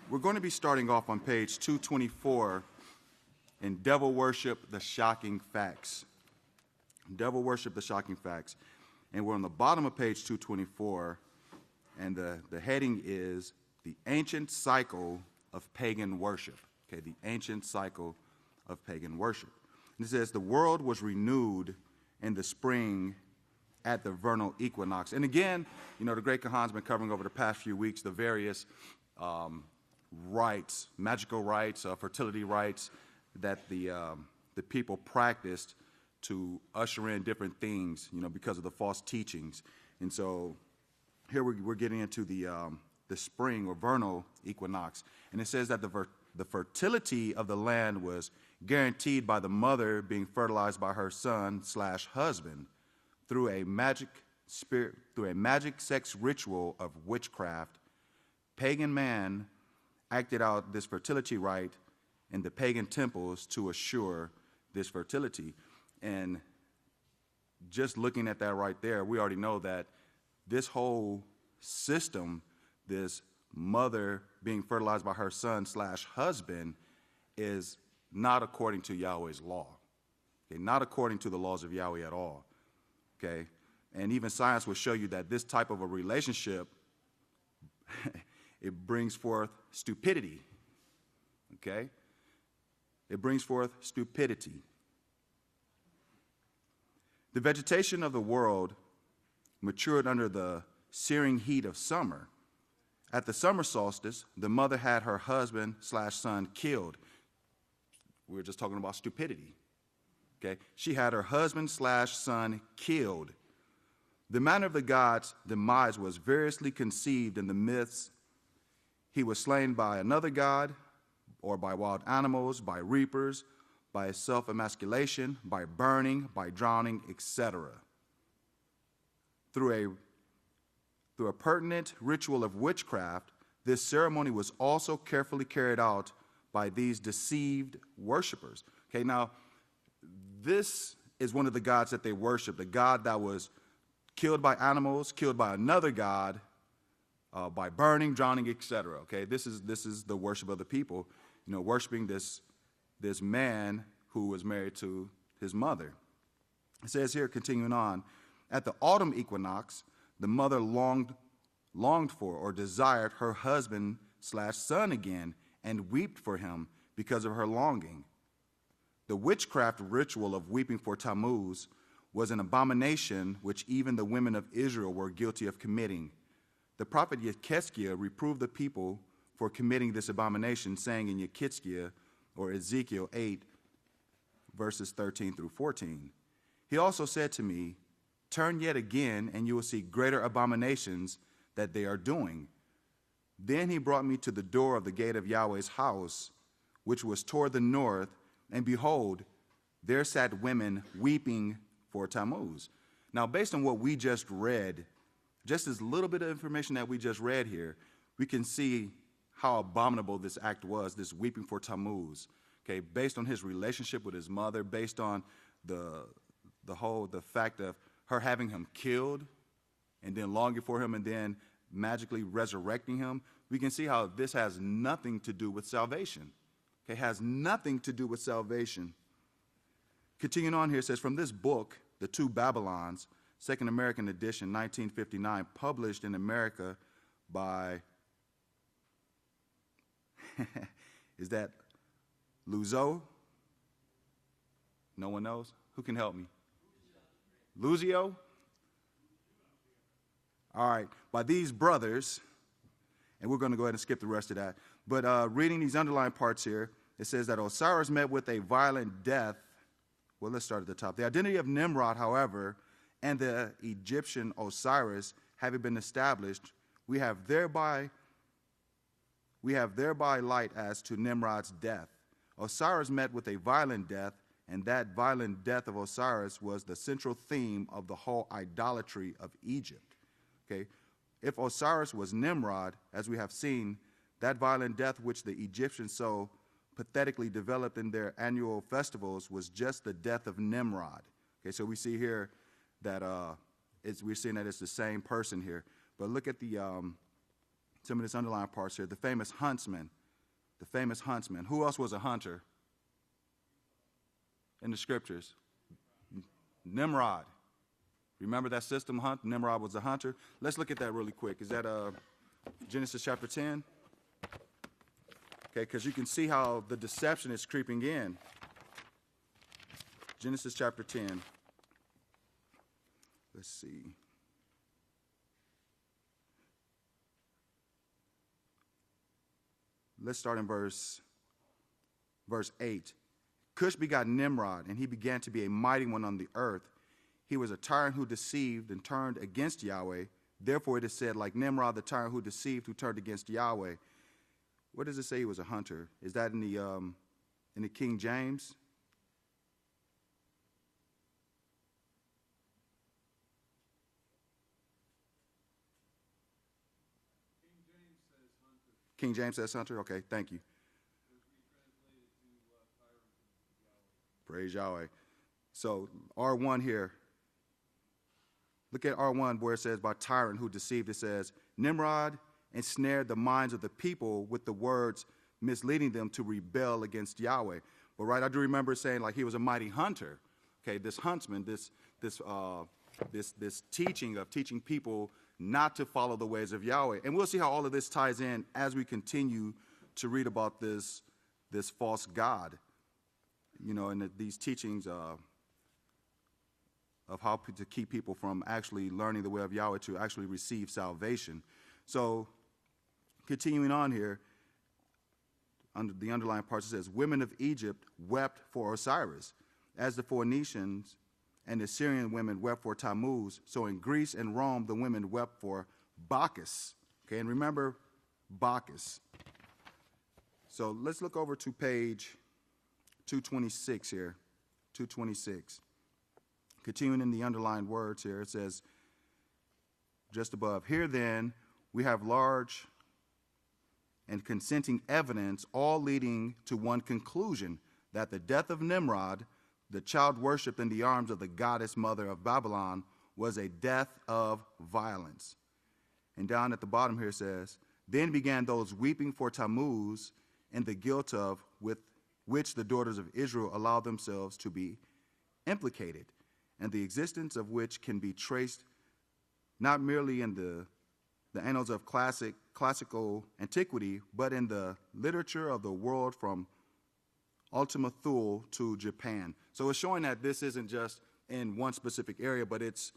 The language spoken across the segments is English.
We're going to be starting off on page 224 in Devil Worship, the Shocking Facts. Devil Worship, the Shocking Facts. And we're on the bottom of page 224, and the heading is The Ancient Cycle of Pagan Worship. Okay, the ancient cycle of pagan worship. And it says, the world was renewed in the spring at the vernal equinox. And again, you know, the Great Kahan's been covering over the past few weeks the various rites, magical rites, fertility rites that the people practiced to usher in different things, you know, because of the false teachings. And so here we're getting into the spring or vernal equinox. And it says that the fertility of the land was guaranteed by the mother being fertilized by her son/husband through a magic sex ritual of witchcraft. Pagan man acted out this fertility rite in the pagan temples to assure this fertility. And just looking at that right there, we already know that this whole system, this mother being fertilized by her son/husband, is not according to Yahweh's law. Okay, not according to the laws of Yahweh at all. Okay, and even science will show you that this type of a relationship it brings forth stupidity. Okay, it brings forth stupidity. The vegetation of the world matured under the searing heat of summer. At the summer solstice, the mother had her husband/son killed. We were just talking about stupidity. Okay? She had her husband/son killed. The manner of the god's demise was variously conceived in the myths. He was slain by another god, or by wild animals, by reapers, by self-emasculation, by burning, by drowning, etc. Through a pertinent ritual of witchcraft, this ceremony was also carefully carried out by these deceived worshipers. Okay, now, this is one of the gods that they worship, the god that was killed by animals, killed by another god, by burning, drowning, etc. Okay, this is the worship of the people, you know, worshiping this man who was married to his mother. It says here, continuing on, at the autumn equinox, the mother longed for or desired her husband/son again and wept for him because of her longing. The witchcraft ritual of weeping for Tammuz was an abomination which even the women of Israel were guilty of committing. The prophet Yechezkiah reproved the people for committing this abomination, saying in Yechezkiah, or Ezekiel 8, verses 13 through 14, he also said to me, turn yet again, and you will see greater abominations that they are doing. Then he brought me to the door of the gate of Yahweh's house, which was toward the north, and behold, there sat women weeping for Tammuz. Now, based on what we just read, just this little bit of information that we just read here, we can see how abominable this act was, this weeping for Tammuz. Okay, based on his relationship with his mother, based on the fact of her having him killed and then longing for him and then magically resurrecting him, we can see how this has nothing to do with salvation. Okay, has nothing to do with salvation. Continuing on here, it says, from this book, The Two Babylons, Second American Edition, 1959, published in America by, is that Luzo? No one knows? Who can help me? Luzio? All right, by these brothers, and we're going to go ahead and skip the rest of that. But reading these underlined parts here, it says that Osiris met with a violent death. Well, let's start at the top. The identity of Nimrod, however, and the Egyptian Osiris having been established, we have thereby light as to Nimrod's death. Osiris met with a violent death, and that violent death of Osiris was the central theme of the whole idolatry of Egypt. Okay? If Osiris was Nimrod, as we have seen, that violent death which the Egyptians so pathetically developed in their annual festivals was just the death of Nimrod. Okay, so we see here that we're seeing that it's the same person here. But look at the some of this underlying parts here. The famous huntsman. The famous huntsman. Who else was a hunter in the scriptures? Nimrod. Remember that system hunt? Nimrod was a hunter. Let's look at that really quick. Is that Genesis chapter 10? Okay, because you can see how the deception is creeping in. Genesis chapter 10. Let's see. Let's start in verse 8. Cush begot Nimrod, and he began to be a mighty one on the earth. He was a tyrant who deceived and turned against Yahweh. Therefore it is said, like Nimrod, the tyrant who deceived, who turned against Yahweh. What does it say he was a hunter? Is that in the King James? King James says hunter? Okay, thank you. Praise Yahweh. So R1 here. Look at R1 where it says by tyrant who deceived. It says, Nimrod ensnared the minds of the people with the words misleading them to rebel against Yahweh. But right, I do remember saying like he was a mighty hunter. Okay, this huntsman, this teaching of teaching people not to follow the ways of Yahweh. And we'll see how all of this ties in as we continue to read about this false god, you know, and these teachings of how to keep people from actually learning the way of Yahweh to actually receive salvation. So continuing on here, under the underlying parts, it says, women of Egypt wept for Osiris, as the Phoenicians and the Syrian women wept for Tammuz. So in Greece and Rome, the women wept for Bacchus. Okay, and remember Bacchus. So let's look over to page 226 here, 226. Continuing in the underlined words here, it says, just above, here then we have large and consenting evidence, all leading to one conclusion, that the death of Nimrod, the child worshipped in the arms of the goddess mother of Babylon, was a death of violence. And down at the bottom here it says, then began those weeping for Tammuz and the guilt of with which the daughters of Israel allowed themselves to be implicated, and the existence of which can be traced not merely in the annals of classical antiquity, but in the literature of the world from Ultima Thule to Japan. So it's showing that this isn't just in one specific area, but it's,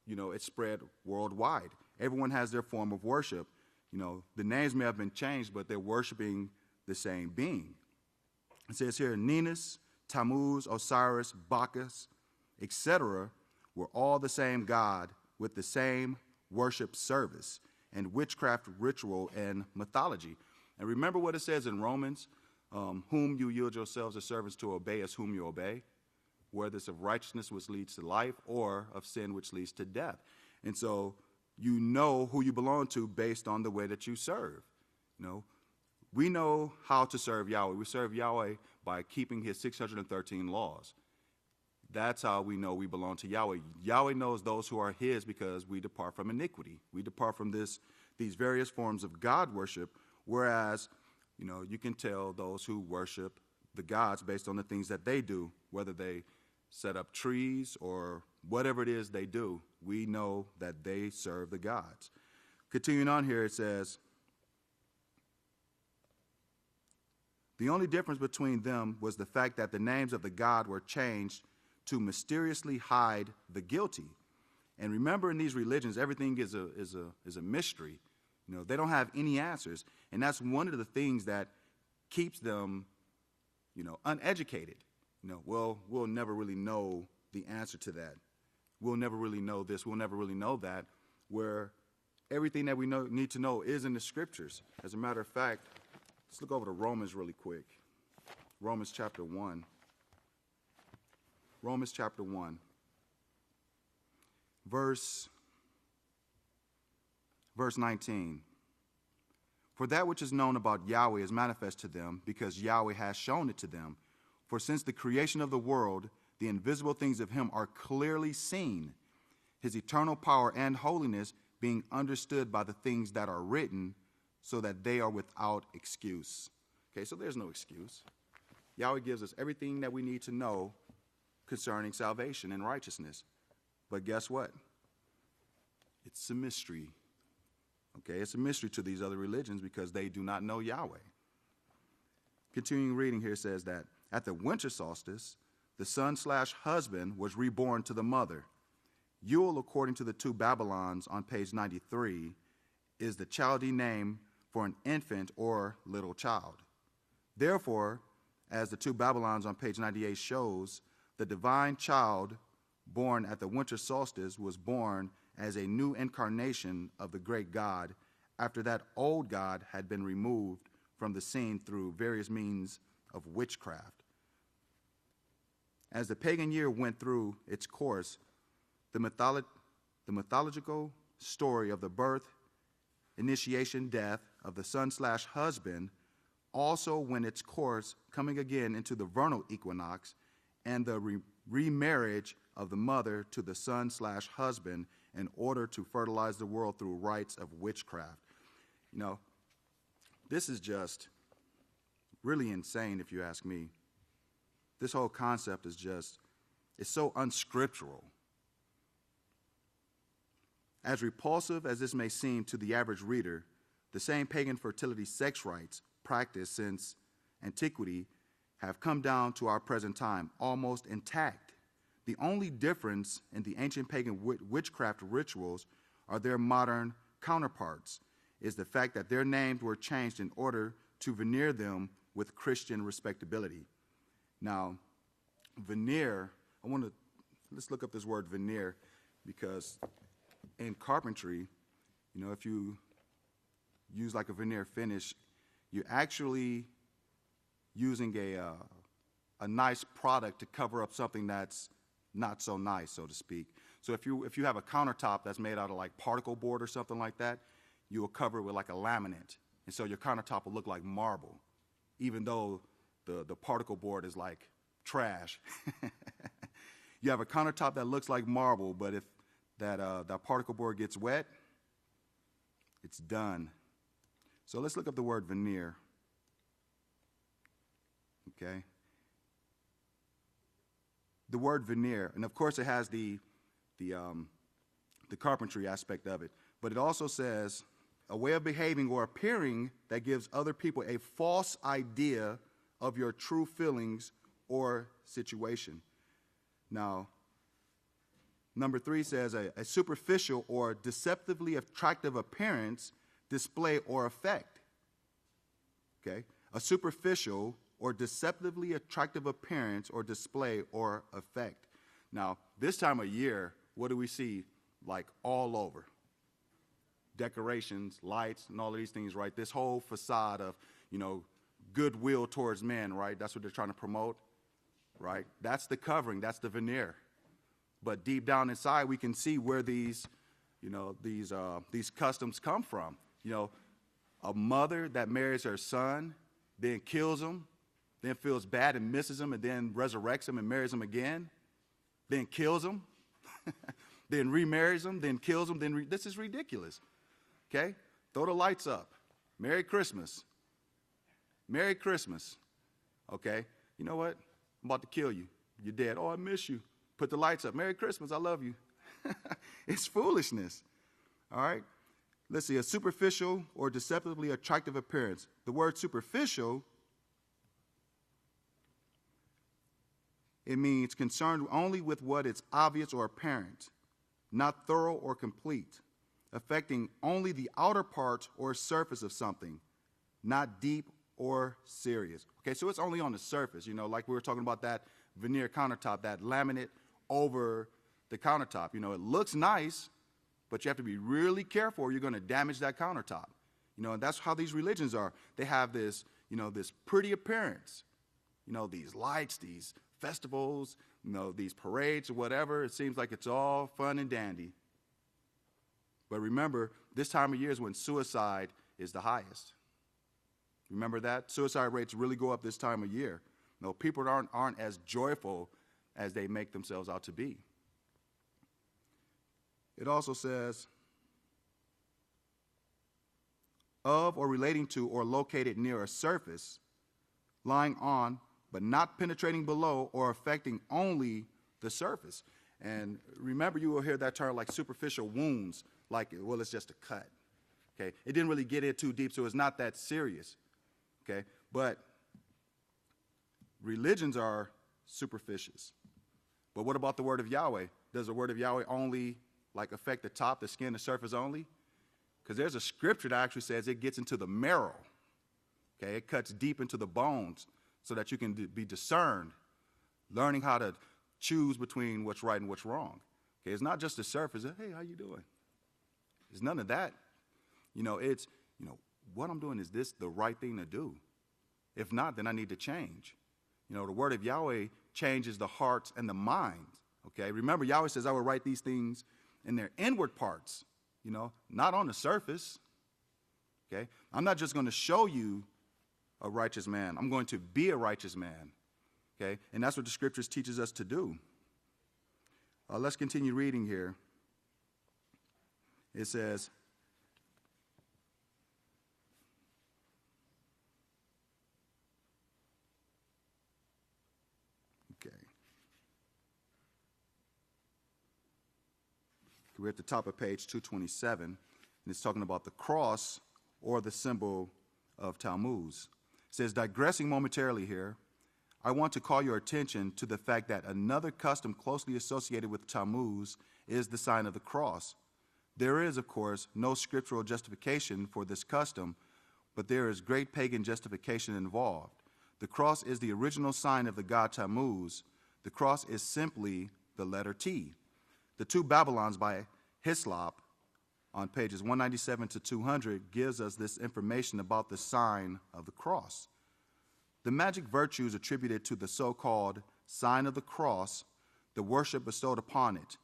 you know, it's spread worldwide. Everyone has their form of worship. You know, the names may have been changed, but they're worshiping the same being. It says here, Ninus, Tammuz, Osiris, Bacchus, etc., were all the same God with the same worship service and witchcraft ritual and mythology. And remember what it says in Romans, whom you yield yourselves as servants to obey as whom you obey, whether it's of righteousness which leads to life or of sin which leads to death. And so you know who you belong to based on the way that you serve. You know, we know how to serve Yahweh. We serve Yahweh by keeping his 613 laws. That's how we know we belong to Yahweh. Yahweh knows those who are his because we depart from iniquity. We depart from these various forms of God worship, whereas, you know, you can tell those who worship the gods based on the things that they do, whether they set up trees or whatever it is they do. We know that they serve the gods. Continuing on here, it says, the only difference between them was the fact that the names of the god were changed to mysteriously hide the guilty. And remember, in these religions, everything is a mystery. You know, they don't have any answers. And that's one of the things that keeps them, you know, uneducated. You know, well, we'll never really know the answer to that. We'll never really know this. We'll never really know that, where everything that we need to know is in the scriptures. As a matter of fact, let's look over to Romans really quick. Romans chapter 1. Romans chapter 1. Verse 19. For that which is known about Yahweh is manifest to them, because Yahweh has shown it to them. For since the creation of the world, the invisible things of him are clearly seen, his eternal power and holiness being understood by the things that are written, so that they are without excuse. Okay, so there's no excuse. Yahweh gives us everything that we need to know concerning salvation and righteousness. But guess what? It's a mystery. Okay, it's a mystery to these other religions because they do not know Yahweh. Continuing reading here says that at the winter solstice, the son/husband was reborn to the mother. Yule, according to the two Babylons on page 93, is the Chaldean name for an infant or little child. Therefore, as the two Babylons on page 98 shows, the divine child born at the winter solstice was born as a new incarnation of the great God after that old God had been removed from the scene through various means of witchcraft. As the pagan year went through its course, the mythological story of the birth, initiation, death of the son/husband also went its course, coming again into the vernal equinox and the remarriage of the mother to the son/husband in order to fertilize the world through rites of witchcraft. You know, this is just really insane if you ask me. This whole concept is just, it's so unscriptural. As repulsive as this may seem to the average reader, the same pagan fertility sex rites practiced since antiquity have come down to our present time, almost intact. The only difference in the ancient pagan witchcraft rituals are their modern counterparts, is the fact that their names were changed in order to veneer them with Christian respectability. Now, veneer, let's look up this word veneer, because in carpentry, you know, if you use like a veneer finish, you're actually using a nice product to cover up something that's not so nice, so to speak. So if you have a countertop that's made out of like particle board or something like that, you will cover it with like a laminate. And so your countertop will look like marble, even though the particle board is like trash. You have a countertop that looks like marble, but if that particle board gets wet, it's done. So let's look up the word veneer. Okay. The word veneer, and of course it has the carpentry aspect of it, but it also says a way of behaving or appearing that gives other people a false idea of your true feelings or situation. Now, number 3 says a superficial or deceptively attractive appearance, display, or effect. Okay? A superficial or deceptively attractive appearance or display or effect. Now, this time of year, what do we see like all over? Decorations, lights, and all of these things, right? This whole facade of, you know, goodwill towards men, right? That's what they're trying to promote, right? That's the covering, that's the veneer. But deep down inside, we can see where these customs come from. You know, a mother that marries her son, then kills him, then feels bad and misses him, and then resurrects him and marries him again, then kills him, then remarries him, then kills him. This is ridiculous. Okay? Throw the lights up. Merry Christmas. Merry Christmas. Okay? You know what? I'm about to kill you. You're dead. Oh, I miss you. Put the lights up. Merry Christmas. I love you. It's foolishness. All right? Let's see. A superficial or deceptively attractive appearance. The word superficial, it means concerned only with what is obvious or apparent, not thorough or complete, affecting only the outer part or surface of something, not deep or serious. Okay, so it's only on the surface, you know, like we were talking about that veneer countertop, that laminate over the countertop. You know, it looks nice, but you have to be really careful or you're going to damage that countertop. You know, and that's how these religions are. They have this, you know, this pretty appearance. You know, these lights, these festivals, you know, these parades or whatever. It seems like it's all fun and dandy. But remember, this time of year is when suicide is the highest. Remember that? Suicide rates really go up this time of year. You know, people aren't as joyful as they make themselves out to be. It also says of or relating to or located near a surface, lying on, but not penetrating below or affecting only the surface. And remember, you will hear that term like superficial wounds, like, well, it's just a cut. Okay, it didn't really get in too deep, so it's not that serious. Okay, but religions are superficious. But what about the word of Yahweh? Does the word of Yahweh only like affect the top, the skin, the surface only? Because there's a scripture that actually says it gets into the marrow. Okay, it cuts deep into the bones so that you can be discerned, learning how to choose between what's right and what's wrong. Okay, it's not just the surface. Hey, how you doing? There's none of that. It's, what I'm doing, is this the right thing to do? If not, then I need to change. The word of Yahweh changes the hearts and the minds. Okay, remember, Yahweh says, I will write these things in their inward parts, not on the surface. Okay, I'm not just going to show you a righteous man. I'm going to be a righteous man. Okay, and that's what the scriptures teaches us to do. Let's continue reading here. It says, we're at the top of page 227, and it's talking about the cross or the symbol of Tammuz. It says, digressing momentarily here, I want to call your attention to the fact that another custom closely associated with Tammuz is the sign of the cross. There is, of course, no scriptural justification for this custom, but there is great pagan justification involved. The cross is the original sign of the god Tammuz. The cross is simply the letter T. The Two Babylons by Hislop on pages 197 to 200 gives us this information about the sign of the cross. The magic virtues attributed to the so-called sign of the cross, the worship bestowed upon it,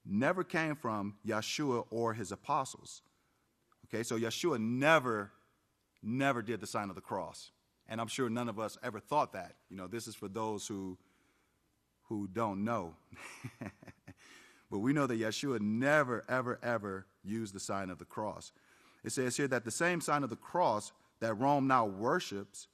never came from Yeshua or his apostles. Okay, so Yeshua never did the sign of the cross. And I'm sure none of us ever thought that. This is for those who don't know. But we know that Yeshua never, ever, ever used the sign of the cross. It says here that the same sign of the cross that Rome now worships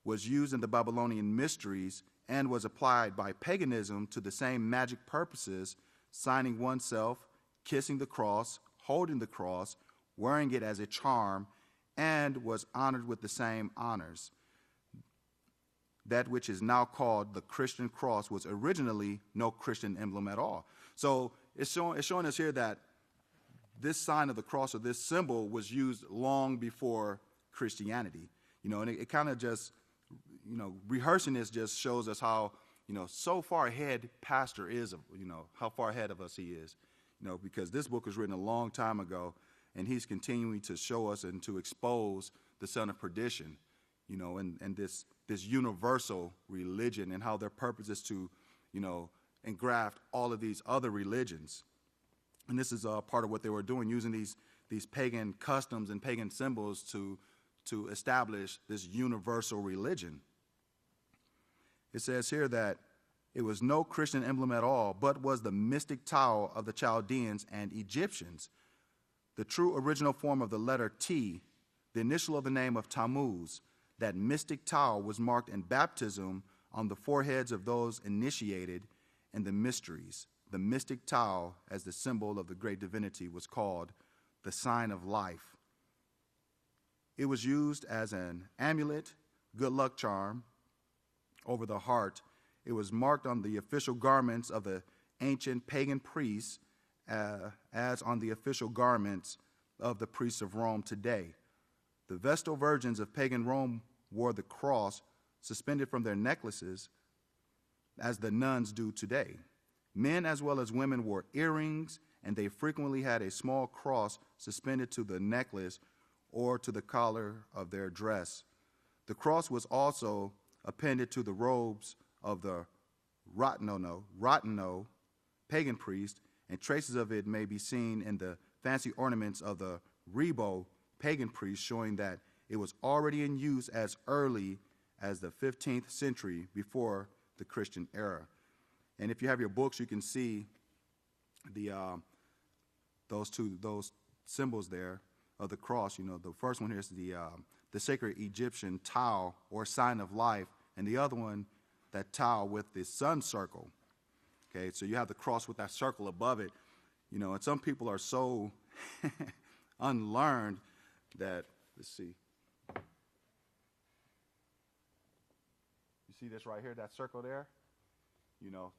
was used in the Babylonian mysteries and was applied by paganism to the same magic purposes, signing oneself, kissing the cross, holding the cross, wearing it as a charm, and was honored with the same honors. That which is now called the Christian cross was originally no Christian emblem at all. So it's showing us here that this sign of the cross, or this symbol, was used long before Christianity. And it kind of just, rehearsing this just shows us how, so far ahead pastor is, how far ahead of us he is. Because this book was written a long time ago, and he's continuing to show us and to expose the son of perdition, and this universal religion, and how their purpose is to, engraft all of these other religions. And this is part of what they were doing, using these pagan customs and pagan symbols to establish this universal religion. It says here that it was no Christian emblem at all, but was the mystic tau of the Chaldeans and Egyptians. The true original form of the letter T, the initial of the name of Tammuz, that mystic tau was marked in baptism on the foreheads of those initiated in the mysteries. The mystic tau, as the symbol of the great divinity, was called the sign of life. It was used as an amulet, good luck charm, over the heart. It was marked on the official garments of the ancient pagan priests, as on the official garments of the priests of Rome today. The Vestal virgins of pagan Rome wore the cross suspended from their necklaces, as the nuns do today. Men as well as women wore earrings, and they frequently had a small cross suspended to the necklace or to the collar of their dress. The cross was also appended to the robes of the Rotano pagan priest, and traces of it may be seen in the fancy ornaments of the Rebo pagan priest, showing that it was already in use as early as the 15th century before the Christian era. And if you have your books, you can see those symbols there of the cross. You know, the first one here is the sacred Egyptian tau or sign of life, and the other one, that tau with the sun circle. Okay, so you have the cross with that circle above it. You know, and some people are so unlearned that, let's see. You see this right here, that circle there? You know,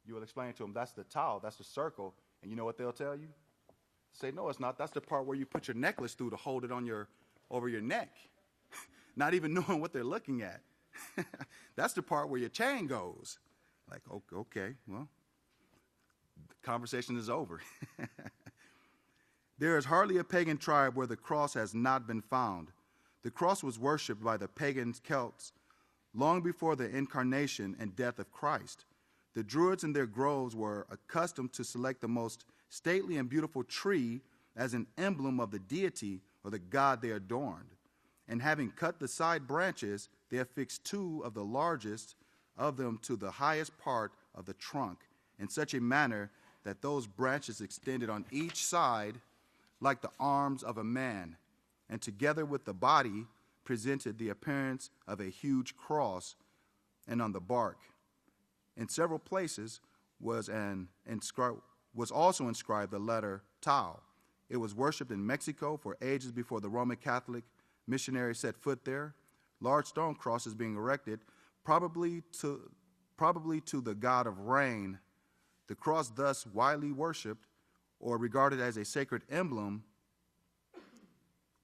you will explain to them, that's the tau, that's the circle. And you know what they'll tell you? Say, no, it's not. That's the part where you put your necklace through to hold it on over your neck. Not even knowing what they're looking at. That's the part where your chain goes. Like, okay, well, the conversation is over. There is hardly a pagan tribe where the cross has not been found. The cross was worshipped by the pagan Celts long before the incarnation and death of Christ. The Druids in their groves were accustomed to select the most stately and beautiful tree as an emblem of the deity or the god they adorned. And having cut the side branches, they affixed two of the largest of them to the highest part of the trunk, in such a manner that those branches extended on each side like the arms of a man, and together with the body presented the appearance of a huge cross, and on the bark. In several places was also inscribed the letter tau. It was worshipped in Mexico for ages before the Roman Catholic missionaries set foot there. Large stone crosses being erected, probably to the god of rain. The cross, thus widely worshipped or regarded as a sacred emblem,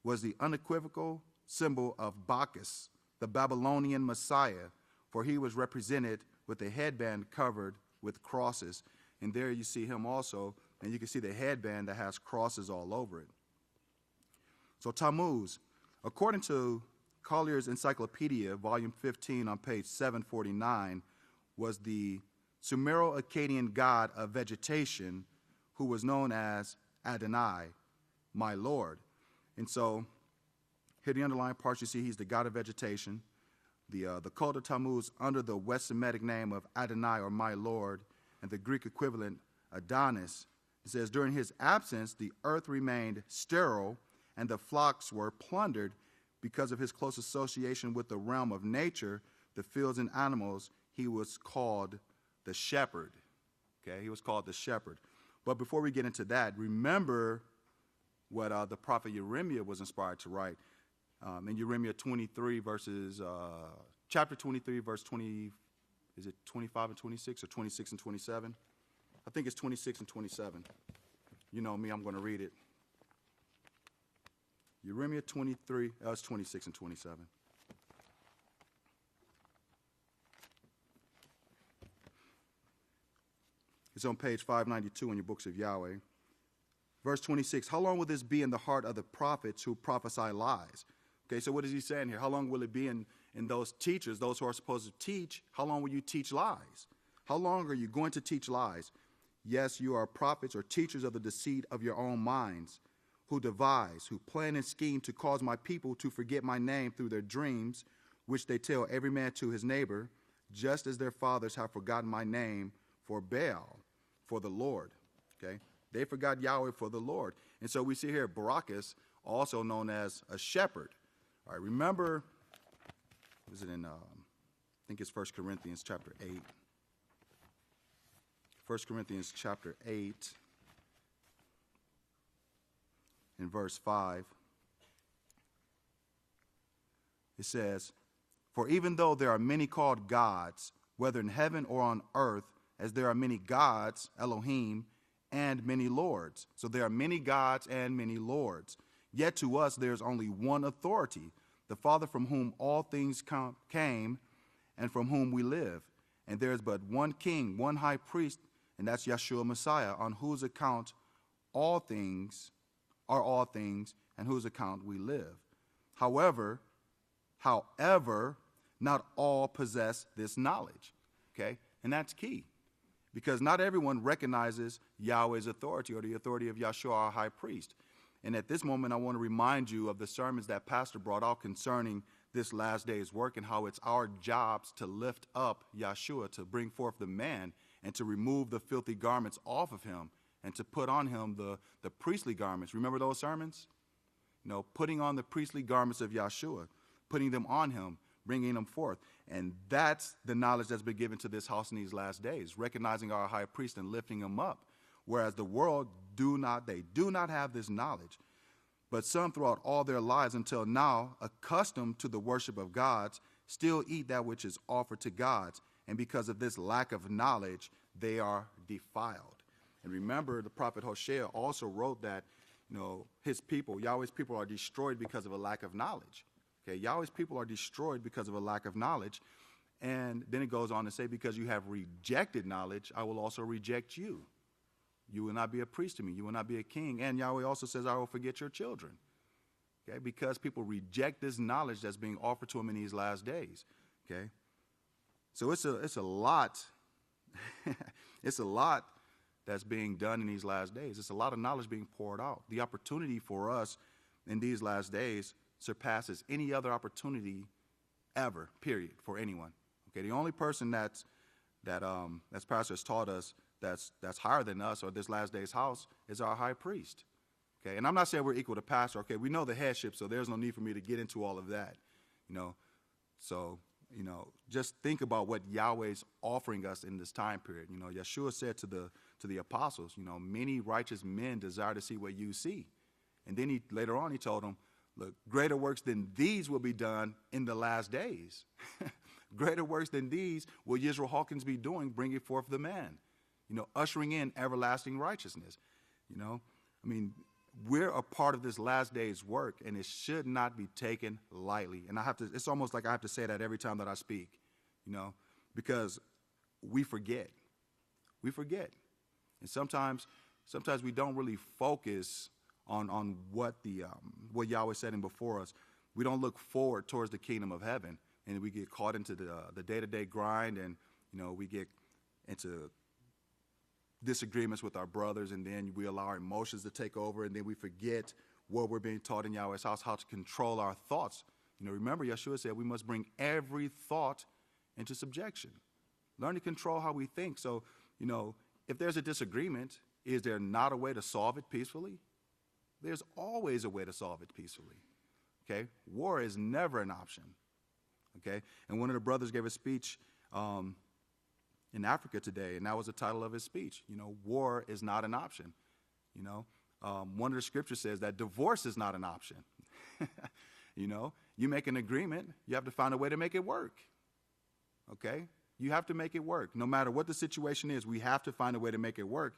was the unequivocal symbol of Bacchus, the Babylonian Messiah, for he was represented with a headband covered with crosses. And there you see him also, and you can see the headband that has crosses all over it. So Tammuz, according to Collier's Encyclopedia, volume 15 on page 749, was the Sumero-Akkadian god of vegetation who was known as Adonai, my Lord. And so here the underlying parts, you see he's the god of vegetation. The cult of Tammuz under the West Semitic name of Adonai or my Lord, and the Greek equivalent Adonis. It says, during his absence, the earth remained sterile and the flocks were plundered because of his close association with the realm of nature, the fields and animals. He was called the shepherd. Okay, he was called the shepherd. But before we get into that, remember what the prophet Jeremiah was inspired to write. In Jeremiah 23 verses, chapter 23, verse 20, is it 25 and 26 or 26 and 27? I think it's 26 and 27. You know me, I'm going to read it. Jeremiah 23, it's 26 and 27. It's on page 592 in your books of Yahweh. Verse 26, how long will this be in the heart of the prophets who prophesy lies? Okay, so what is he saying here? How long will it be in those teachers, those who are supposed to teach? How long will you teach lies? How long are you going to teach lies? Yes, you are prophets or teachers of the deceit of your own minds, who devise, who plan and scheme to cause my people to forget my name through their dreams, which they tell every man to his neighbor, just as their fathers have forgotten my name for Baal, for the Lord. Okay, they forgot Yahweh for the Lord. And so we see here Barakas, also known as a shepherd. All right, remember, was it in, I think it's 1 Corinthians chapter 8. 1 Corinthians chapter 8, in verse 5. It says, for even though there are many called gods, whether in heaven or on earth, as there are many gods, Elohim, and many lords. So there are many gods and many lords. Yet to us there is only one authority, the Father from whom all things came and from whom we live. And there is but one king, one high priest, and that's Yeshua Messiah, on whose account all things are all things, and whose account we live. However, not all possess this knowledge. Okay? And that's key. Because not everyone recognizes Yahweh's authority or the authority of Yeshua, our high priest. And at this moment, I want to remind you of the sermons that Pastor brought out concerning this last day's work and how it's our jobs to lift up Yeshua, to bring forth the man, and to remove the filthy garments off of him, and to put on him the priestly garments. Remember those sermons? putting on the priestly garments of Yahshua, putting them on him, bringing them forth. And that's the knowledge that's been given to this house in these last days, recognizing our high priest and lifting him up. Whereas the world do not have this knowledge. But some throughout all their lives until now, accustomed to the worship of gods, still eat that which is offered to gods. And because of this lack of knowledge, they are defiled. And remember, the prophet Hosea also wrote that, his people, Yahweh's people, are destroyed because of a lack of knowledge. Okay, Yahweh's people are destroyed because of a lack of knowledge. And then it goes on to say, because you have rejected knowledge, I will also reject you. You will not be a priest to me. You will not be a king. And Yahweh also says, I will forget your children. Okay, because people reject this knowledge that's being offered to them in these last days. Okay, so it's a lot. It's a lot that's being done in these last days. It's a lot of knowledge being poured out. The opportunity for us in these last days surpasses any other opportunity ever, period, for anyone. Okay, the only person that's Pastor has taught us that's higher than us, or this last day's house, is our high priest. Okay, and I'm not saying we're equal to pastor. Okay, we know the headship, so there's no need for me to get into all of that. So just think about what Yahweh's offering us in this time period. Yeshua said to the apostles, many righteous men desire to see what you see. And then later on he told them, look, greater works than these will be done in the last days. Greater works than these will Yisrayl Hawkins be doing, bringing forth the man, ushering in everlasting righteousness. We're a part of this last day's work, and it should not be taken lightly. And it's almost like I have to say that every time that I speak, because we forget. We forget. And sometimes we don't really focus on what Yahweh said in before us. We don't look forward towards the kingdom of heaven, and we get caught into the day-to-day grind, and we get into disagreements with our brothers, and then we allow our emotions to take over, and then we forget what we're being taught in Yahweh's house, how to control our thoughts. Remember, Yeshua said we must bring every thought into subjection. Learn to control how we think. So, if there's a disagreement, is there not a way to solve it peacefully? There's always a way to solve it peacefully. Okay? War is never an option. Okay? And one of the brothers gave a speech in Africa today, and that was the title of his speech. War is not an option. One of the scriptures says that divorce is not an option. You make an agreement, you have to find a way to make it work. Okay? You have to make it work. No matter what the situation is, we have to find a way to make it work.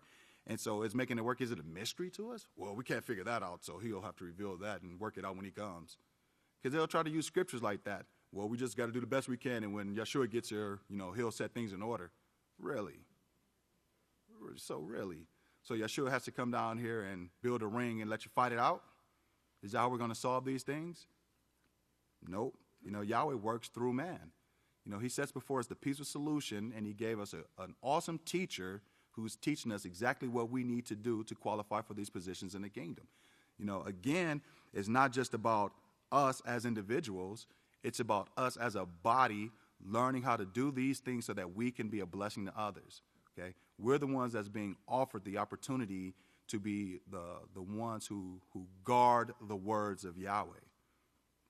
And so is making it work, is it a mystery to us? Well, we can't figure that out, so he'll have to reveal that and work it out when he comes. Because they'll try to use scriptures like that. Well, we just got to do the best we can, and when Yeshua gets here, he'll set things in order. Really? So really? So Yeshua has to come down here and build a ring and let you fight it out? Is that how we're going to solve these things? Nope. Yahweh works through man. He sets before us the peaceful solution, and he gave us an awesome teacher who's teaching us exactly what we need to do to qualify for these positions in the kingdom. Again, it's not just about us as individuals. It's about us as a body learning how to do these things so that we can be a blessing to others. Okay? We're the ones that's being offered the opportunity to be the ones who guard the words of Yahweh.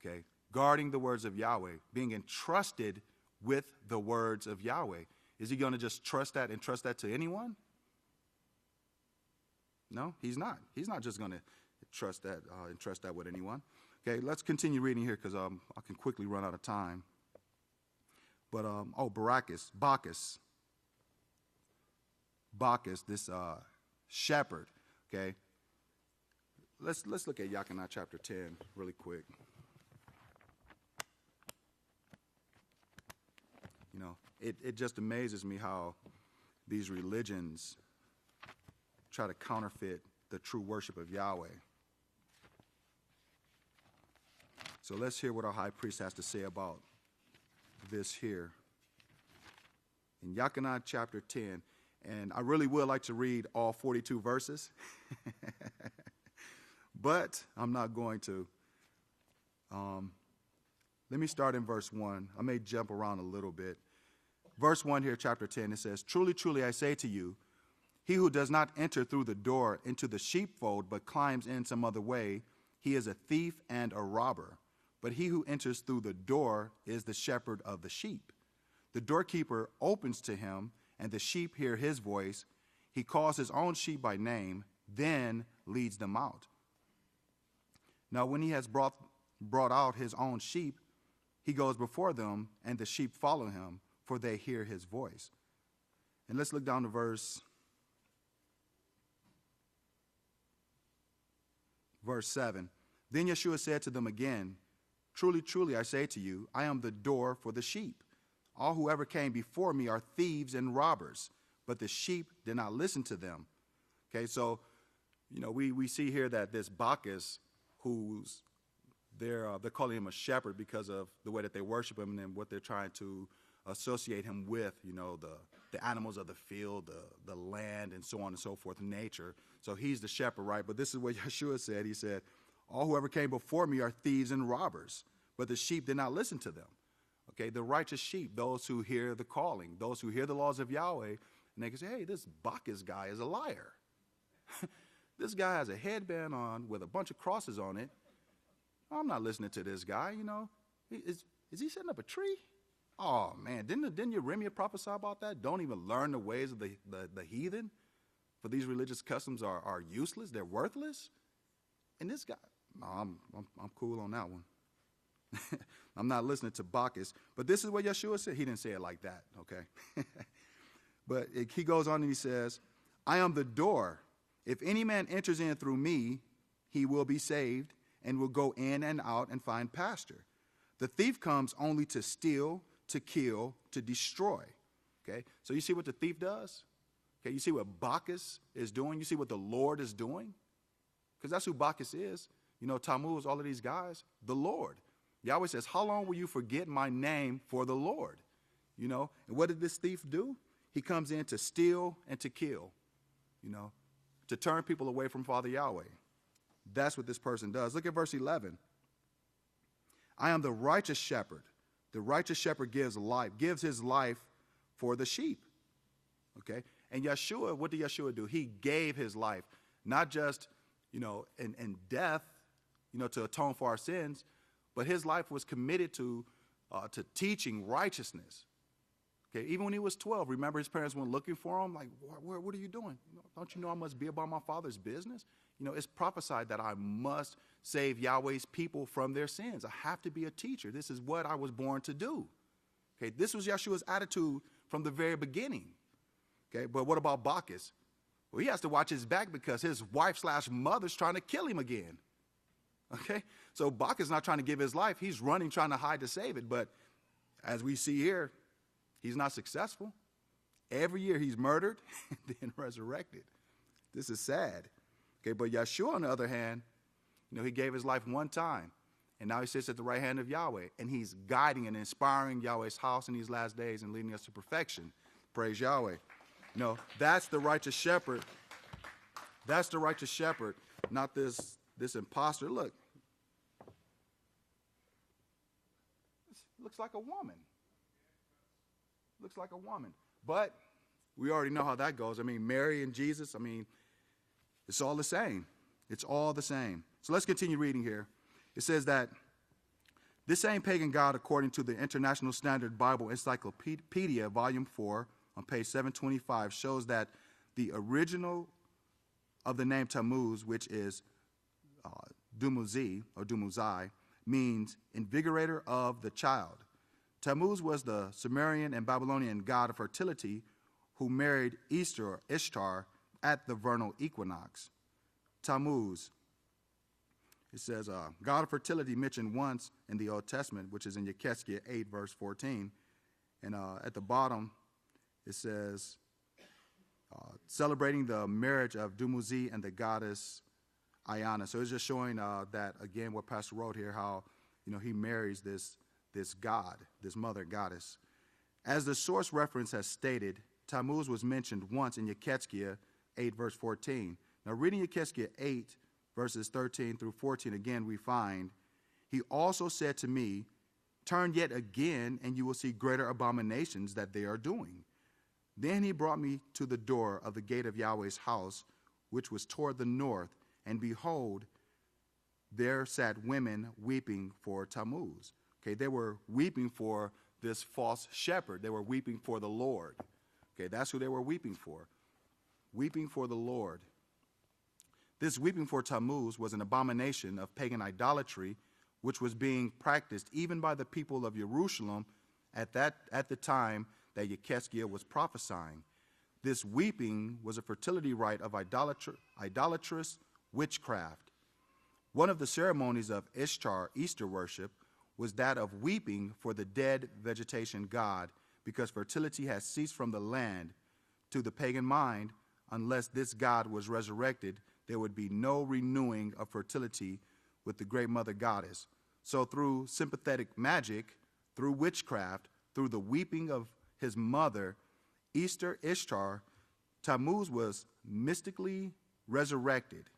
Okay? Guarding the words of Yahweh, being entrusted with the words of Yahweh. Is he going to just trust that and trust that to anyone? No, he's not. He's not just going to trust that and trust that with anyone. Okay, let's continue reading here because I can quickly run out of time. But, Bacchus, this shepherd, okay? Let's look at Yahweh chapter 10 really quick. It just amazes me how these religions try to counterfeit the true worship of Yahweh. So let's hear what our high priest has to say about this here. In Yahweh chapter 10, and I really would like to read all 42 verses, but I'm not going to. Let me start in verse 1. I may jump around a little bit. Verse 1 here, chapter 10, it says, "Truly, truly, I say to you, he who does not enter through the door into the sheepfold, but climbs in some other way, he is a thief and a robber. But he who enters through the door is the shepherd of the sheep. The doorkeeper opens to him, and the sheep hear his voice. He calls his own sheep by name, then leads them out. Now when he has brought out his own sheep, he goes before them, and the sheep follow him, for they hear his voice. And let's look down to verse 7. Then Yeshua said to them again, truly, truly, I say to you, I am the door for the sheep. All who ever came before me are thieves and robbers, but the sheep did not listen to them. Okay, so, we see here that this Bacchus, who's they're calling him a shepherd because of the way that they worship him and what they're trying to associate him with, the animals of the field, the land, and so on and so forth, nature. So he's the shepherd, right? But this is what Yeshua said. He said, all who ever came before me are thieves and robbers, but the sheep did not listen to them. Okay, the righteous sheep, those who hear the calling, those who hear the laws of Yahweh, and they can say, hey, this Bacchus guy is a liar. This guy has a headband on with a bunch of crosses on it. I'm not listening to this guy, Is he setting up a tree? Oh, man, didn't Yeremiah prophesy about that? Don't even learn the ways of the heathen, for these religious customs are useless, they're worthless. And this guy, no, I'm cool on that one. I'm not listening to Bacchus. But this is what Yeshua said. He didn't say it like that, okay? But he goes on and he says, I am the door. If any man enters in through me, he will be saved and will go in and out and find pasture. The thief comes only to steal, to kill, to destroy. Okay? So you see what the thief does? Okay, you see what Bacchus is doing? You see what the Lord is doing? Because that's who Bacchus is. Tammuz, all of these guys, the Lord. Yahweh says, how long will you forget my name for the Lord? And what did this thief do? He comes in to steal and to kill, to turn people away from Father Yahweh. That's what this person does. Look at verse 11. I am the righteous shepherd. The righteous shepherd gives his life for the sheep. Okay? And Yeshua, what did Yeshua do? He gave his life, not just, in death, to atone for our sins, but his life was committed to teaching righteousness. Okay? Even when he was 12, remember his parents went looking for him, like, what are you doing? Don't you know I must be about my Father's business? It's prophesied that I must save Yahweh's people from their sins. I have to be a teacher. This is what I was born to do. Okay, this was Yeshua's attitude from the very beginning. Okay, but what about Bacchus? Well, he has to watch his back because his wife/mother's trying to kill him again. Okay, so Bacchus is not trying to give his life. He's running, trying to hide to save it. But as we see here, he's not successful. Every year he's murdered and then resurrected. This is sad. Okay, but Yeshua, on the other hand, he gave his life one time, and now he sits at the right hand of Yahweh, and he's guiding and inspiring Yahweh's house in these last days and leading us to perfection. Praise Yahweh. That's the righteous shepherd. That's the righteous shepherd, not this imposter. Look. This looks like a woman. Looks like a woman. But we already know how that goes. Mary and Jesus, it's all the same. It's all the same. So let's continue reading here. It says that this same pagan god, according to the International Standard Bible Encyclopedia, Volume 4, on page 725, shows that the original of the name Tammuz, which is Dumuzi, or Dumuzai, means invigorator of the child. Tammuz was the Sumerian and Babylonian god of fertility who married Ishtar at the vernal equinox. Tammuz, it says, God of fertility mentioned once in the Old Testament, which is in Yechezkel 8, verse 14. And at the bottom, it says, celebrating the marriage of Dumuzi and the goddess Ayana. So it's just showing that, again, what Pastor wrote here, how, he marries this god, this mother goddess. As the source reference has stated, Tammuz was mentioned once in Yechezkel 8, verse 14. Now, reading Yechezkel 8, verses 13 through 14, again, we find, he also said to me, turn yet again, and you will see greater abominations that they are doing. Then he brought me to the door of the gate of Yahweh's house, which was toward the north, and behold, there sat women weeping for Tammuz. Okay, they were weeping for this false shepherd. They were weeping for the Lord. Okay, that's who they were weeping for. Weeping for the Lord. This weeping for Tammuz was an abomination of pagan idolatry, which was being practiced even by the people of Jerusalem at the time that Yechezkiah was prophesying. This weeping was a fertility rite of idolatrous witchcraft. One of the ceremonies of Ishtar, Easter worship, was that of weeping for the dead vegetation god, because fertility has ceased from the land. To the pagan mind, unless this god was resurrected, there would be no renewing of fertility with the great mother goddess. So through sympathetic magic, through witchcraft, through the weeping of his mother, Ishtar, Tammuz was mystically resurrected.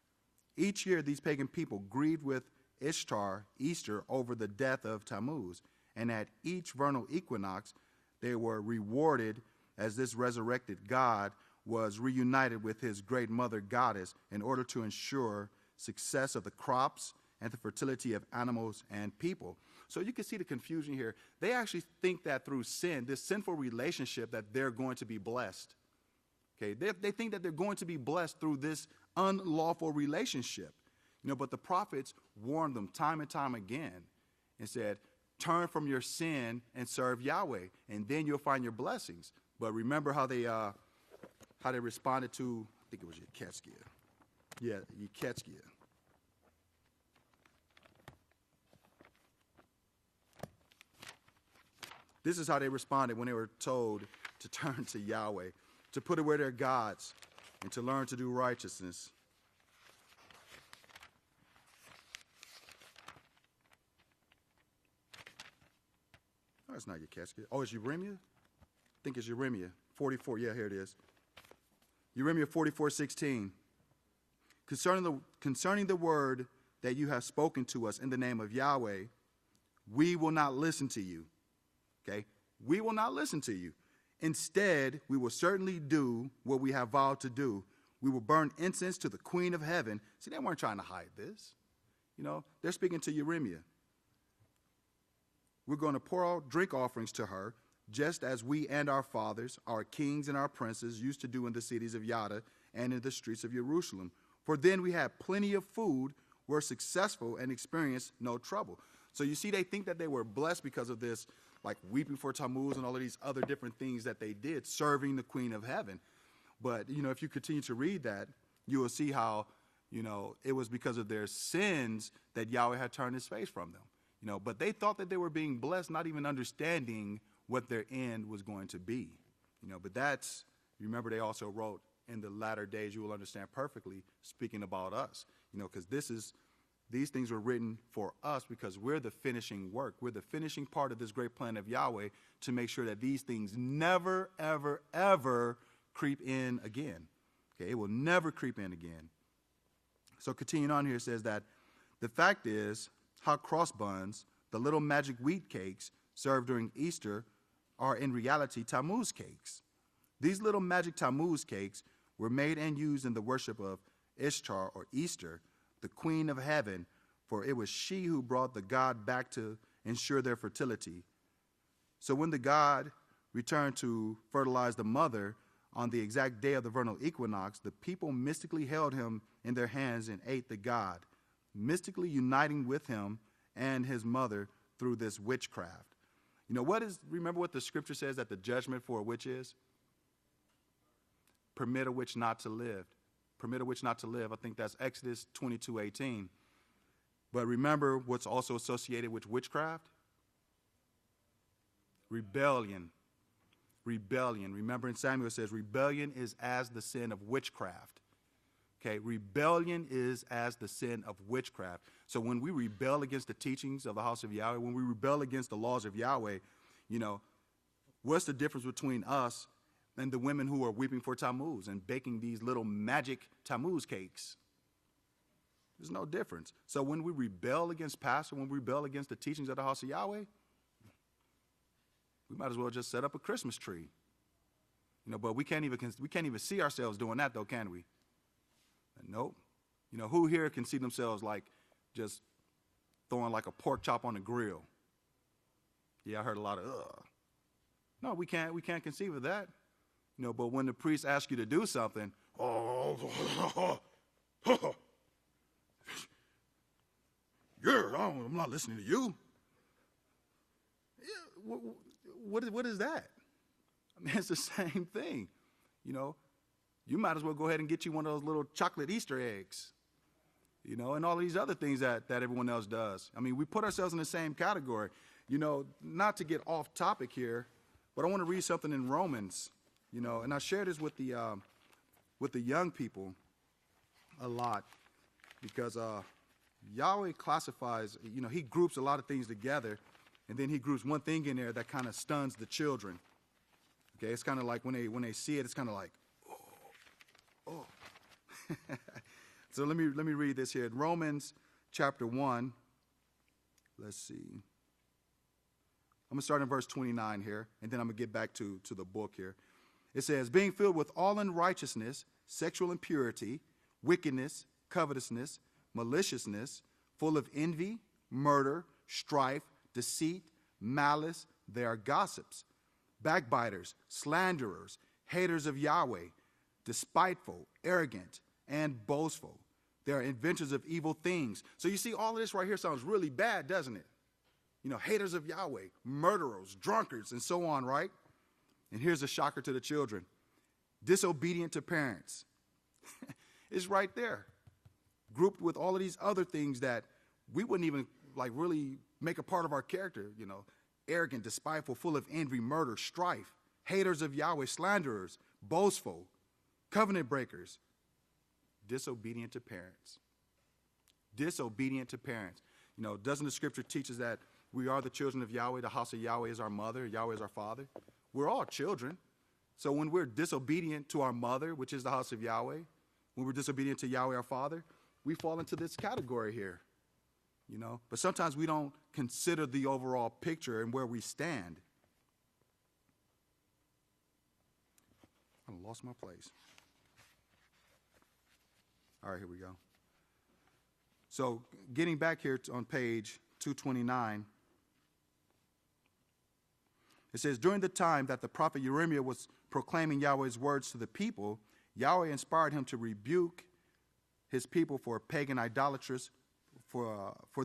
Each year, these pagan people grieved with Ishtar, Easter, over the death of Tammuz. And at each vernal equinox, they were rewarded as this resurrected god was reunited with his great mother goddess in order to ensure success of the crops and the fertility of animals and people. So you can see the confusion here. They actually think that through sin, this sinful relationship, that they're going to be blessed. Okay, they think that they're going to be blessed through this unlawful relationship. But the prophets warned them time and time again and said, turn from your sin and serve Yahweh, and then you'll find your blessings. But remember how they responded to, I think it was Yechezkiah. Yeah, Yechezkiah. This is how they responded when they were told to turn to Yahweh, to put away their gods, and to learn to do righteousness. Oh, it's not Yechezkiah. Oh, it's Yeremiah? I think it's Yeremiah 44. Yeah, here it is. Yeremiah 44:16. Concerning the word that you have spoken to us in the name of Yahweh, we will not listen to you. Okay? We will not listen to you. Instead, we will certainly do what we have vowed to do. We will burn incense to the Queen of Heaven. See, they weren't trying to hide this. They're speaking to Yeremiah. We're going to pour out drink offerings to her, just as we and our fathers, our kings and our princes used to do in the cities of Yada and in the streets of Jerusalem. For then we had plenty of food, were successful, and experienced no trouble. So you see, they think that they were blessed because of this, like weeping for Tammuz and all of these other different things that they did, serving the Queen of Heaven. But, if you continue to read that, you will see how, it was because of their sins that Yahweh had turned his face from them. But they thought that they were being blessed, not even understanding what their end was going to be. But remember, they also wrote, in the latter days you will understand perfectly, speaking about us. Because these things were written for us because we're the finishing work. We're the finishing part of this great plan of Yahweh to make sure that these things never, ever, ever creep in again. Okay, it will never creep in again. So continuing on here, it says that the fact is, hot cross buns, the little magic wheat cakes served during Easter, are in reality Tammuz cakes. These little magic Tammuz cakes were made and used in the worship of Ishtar, or Easter, the Queen of Heaven, for it was she who brought the god back to ensure their fertility. So when the god returned to fertilize the mother on the exact day of the vernal equinox, the people mystically held him in their hands and ate the god, mystically uniting with him and his mother through this witchcraft. Remember what the scripture says that the judgment for a witch is? Permit a witch not to live. Permit a witch not to live. I think that's Exodus 22:18. But remember what's also associated with witchcraft? Rebellion. Rebellion. Remember in Samuel it says rebellion is as the sin of witchcraft. Okay, rebellion is as the sin of witchcraft. So when we rebel against the teachings of the house of Yahweh, when we rebel against the laws of Yahweh, what's the difference between us and the women who are weeping for Tammuz and baking these little magic Tammuz cakes? There's no difference. So when we rebel against pastor, when we rebel against the teachings of the house of Yahweh, we might as well just set up a Christmas tree. But we can't even see ourselves doing that, though, can we? Nope. Who here can see themselves like just throwing like a pork chop on the grill. Yeah, I heard a lot of, ugh. No, we can't conceive of that. But when the priest asks you to do something, I'm not listening to you. Yeah, what is that? I mean, it's the same thing. You might as well go ahead and get you one of those little chocolate Easter eggs, and all these other things that everyone else does. I mean, we put ourselves in the same category. Not to get off topic here, but I want to read something in Romans, and I share this with the young people a lot, because Yahweh classifies, he groups a lot of things together, and then he groups one thing in there that kind of stuns the children. Okay, it's kind of like when they see it, it's kind of like, oh. So let me read this here. In Romans chapter 1, let's see. I'm going to start in verse 29 here, and then I'm going to get back to the book here. It says, being filled with all unrighteousness, sexual impurity, wickedness, covetousness, maliciousness, full of envy, murder, strife, deceit, malice. They are gossips, backbiters, slanderers, haters of Yahweh, despiteful, arrogant, and boastful. They are inventors of evil things. So you see, all of this right here sounds really bad, doesn't it? Haters of Yahweh, murderers, drunkards, and so on, right? And here's a shocker to the children. Disobedient to parents. It's right there. Grouped with all of these other things that we wouldn't even really make a part of our character, arrogant, despiteful, full of envy, murder, strife, haters of Yahweh, slanderers, boastful, covenant breakers, disobedient to parents. Disobedient to parents. Doesn't the scripture teach us that we are the children of Yahweh? The house of Yahweh is our mother. Yahweh is our father. We're all children. So when we're disobedient to our mother, which is the house of Yahweh, when we're disobedient to Yahweh, our father, we fall into this category here. But sometimes we don't consider the overall picture and where we stand. I lost my place. All right, here we go. So getting back here on page 229, it says, during the time that the prophet Jeremiah was proclaiming Yahweh's words to the people, Yahweh inspired him to rebuke his people for